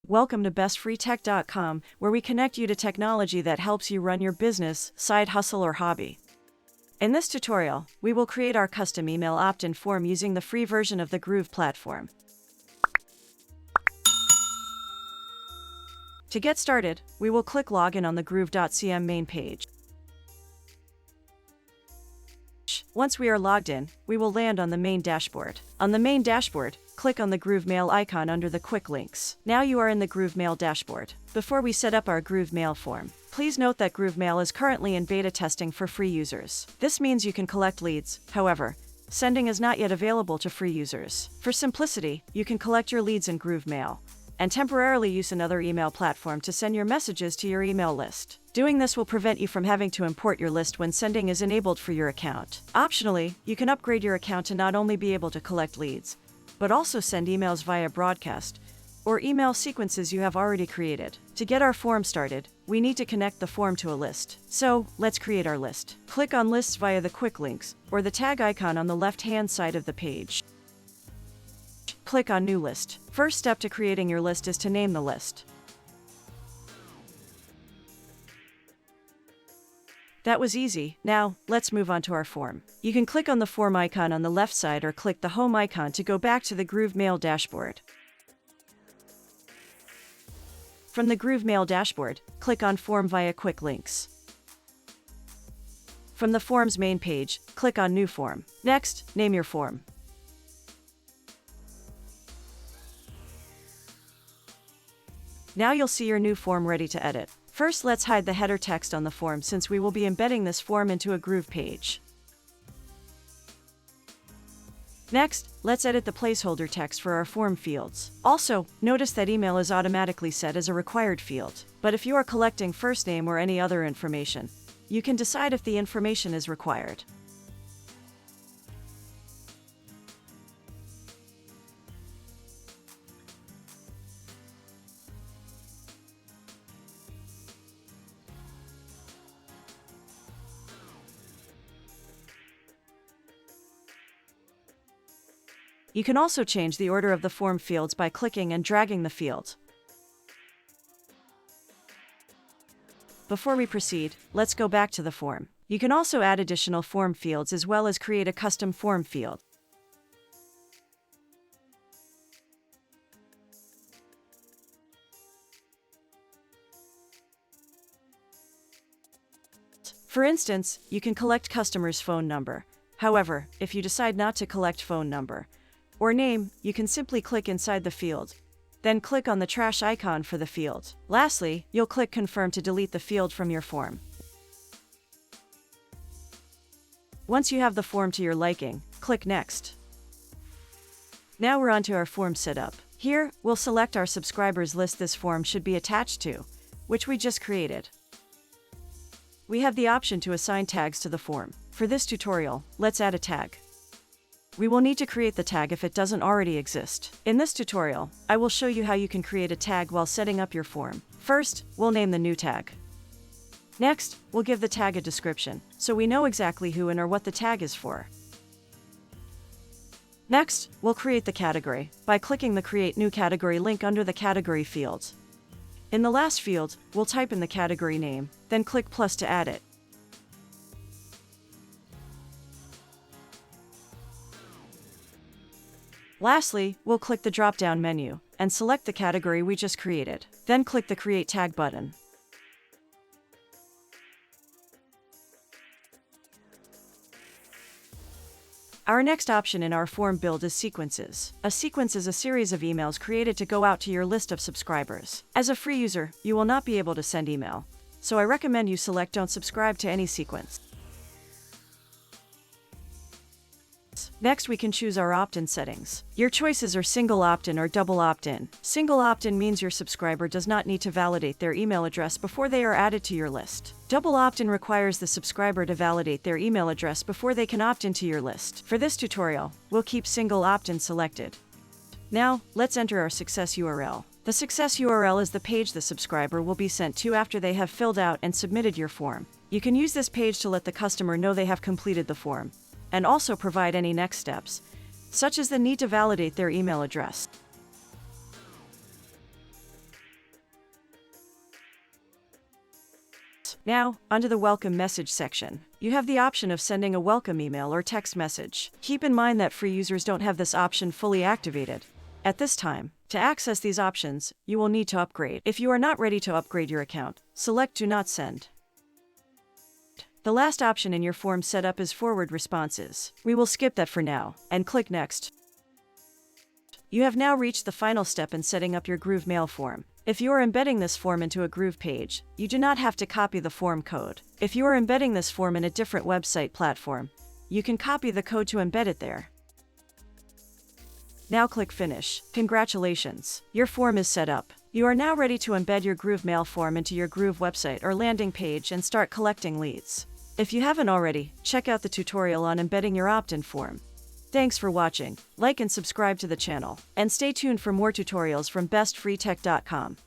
Welcome to bestfreetech.com, where we connect you to technology that helps you run your business, side hustle, or hobby. In this tutorial, we will create our custom email opt-in form using the free version of the Groove platform. To get started, we will click Login on the groove.cm main page. Once we are logged in, we will land on the main dashboard. On the main dashboard, click on the Groove Mail icon under the quick links. Now you are in the Groove Mail dashboard. Before we set up our Groove Mail form, please note that Groove Mail is currently in beta testing for free users. This means you can collect leads. However, sending is not yet available to free users. For simplicity, you can collect your leads in Groove Mail and temporarily use another email platform to send your messages to your email list. Doing this will prevent you from having to import your list when sending is enabled for your account. Optionally, you can upgrade your account to not only be able to collect leads, but also send emails via broadcast or email sequences you have already created. To get our form started, we need to connect the form to a list. So, let's create our list. Click on Lists via the quick links or the tag icon on the left-hand side of the page. Click on New List. First step to creating your list is to name the list. That was easy. Now, let's move on to our form. You can click on the form icon on the left side or click the home icon to go back to the Groove Mail dashboard. From the Groove Mail dashboard, click on Form via quick links. From the form's main page, click on New Form. Next, name your form. Now you'll see your new form ready to edit. First, let's hide the header text on the form since we will be embedding this form into a Groove page. Next, let's edit the placeholder text for our form fields. Also, notice that email is automatically set as a required field. But if you are collecting first name or any other information, you can decide if the information is required. You can also change the order of the form fields by clicking and dragging the field. Before we proceed, let's go back to the form. You can also add additional form fields as well as create a custom form field. For instance, you can collect customer's phone number. However, if you decide not to collect phone number or name, you can simply click inside the field. Then click on the trash icon for the field. Lastly, you'll click Confirm to delete the field from your form. Once you have the form to your liking, click Next. Now we're on to our form setup. Here, we'll select our subscribers list this form should be attached to, which we just created. We have the option to assign tags to the form. For this tutorial, let's add a tag. We will need to create the tag if it doesn't already exist. In this tutorial, I will show you how you can create a tag while setting up your form. First, we'll name the new tag. Next, we'll give the tag a description, so we know exactly who and or what the tag is for. Next, we'll create the category by clicking the Create New Category link under the category field. In the last field, we'll type in the category name, then click plus to add it. Lastly, we'll click the drop-down menu and select the category we just created. Then click the Create Tag button. Our next option in our form build is sequences. A sequence is a series of emails created to go out to your list of subscribers. As a free user, you will not be able to send email, so I recommend you select Don't subscribe to any sequence. Next, we can choose our opt-in settings. Your choices are single opt-in or double opt-in. Single opt-in means your subscriber does not need to validate their email address before they are added to your list. Double opt-in requires the subscriber to validate their email address before they can opt into your list. For this tutorial, we'll keep single opt-in selected. Now, let's enter our success URL. The success URL is the page the subscriber will be sent to after they have filled out and submitted your form. You can use this page to let the customer know they have completed the form, and also provide any next steps, such as the need to validate their email address. Now, onto the welcome message section. You have the option of sending a welcome email or text message. Keep in mind that free users don't have this option fully activated at this time. To access these options, you will need to upgrade. If you are not ready to upgrade your account, select Do Not Send. The last option in your form setup is forward responses. We will skip that for now, and click Next. You have now reached the final step in setting up your Groove Mail form. If you are embedding this form into a Groove page, you do not have to copy the form code. If you are embedding this form in a different website platform, you can copy the code to embed it there. Now click Finish. Congratulations! Your form is set up. You are now ready to embed your Groove Mail form into your Groove website or landing page and start collecting leads. If you haven't already, check out the tutorial on embedding your opt-in form. Thanks for watching. Like and subscribe to the channel, and stay tuned for more tutorials from bestfreetech.com.